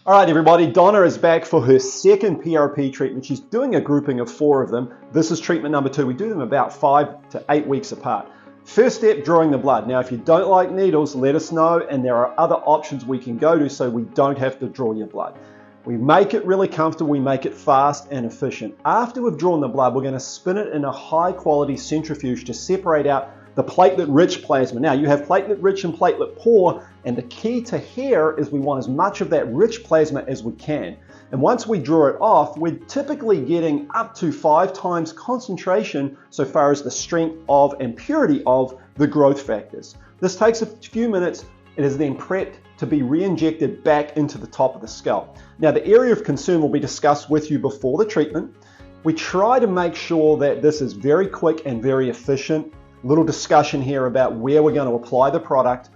All right, everybody, Donna is back for her second PRP treatment. She's doing a grouping of 4 of them. This is treatment number 2. We do them about 5 to 8 weeks apart. First step, drawing the blood. Now, if you don't like needles, let us know, and there are other options we can go to so we don't have to draw your blood. We make it really comfortable, we make it fast and efficient. After we've drawn the blood, we're going to spin it in a high-quality centrifuge to separate out the platelet-rich plasma. Now, you have platelet-rich and platelet-poor, and the key to hair is we want as much of that rich plasma as we can. And once we draw it off, we're typically getting up to 5 times concentration so far as the strength of and purity of the growth factors. This takes a few minutes. It is then prepped to be re-injected back into the top of the scalp. Now, the area of concern will be discussed with you before the treatment. We try to make sure that this is very quick and very efficient. Little discussion here about where we're going to apply the product.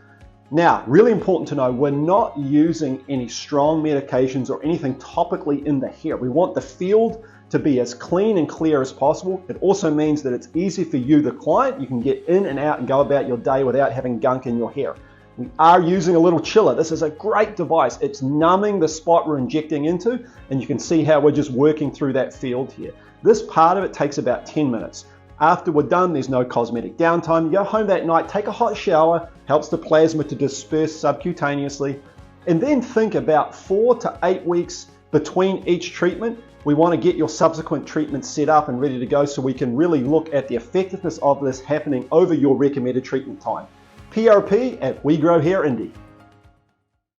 Now, really important to know, we're not using any strong medications or anything topically in the hair. We want the field to be as clean and clear as possible. It also means that it's easy for you, the client. You can get in and out and go about your day without having gunk in your hair. We are using a little chiller. This is a great device. It's numbing the spot we're injecting into, and you can see how we're just working through that field here. This part of it takes about 10 minutes. After we're done, there's no cosmetic downtime. You go home that night, take a hot shower, helps the plasma to disperse subcutaneously, and then think about 4 to 8 weeks between each treatment. We want to get your subsequent treatment set up and ready to go so we can really look at the effectiveness of this happening over your recommended treatment time. PRP at We Grow Hair Indy.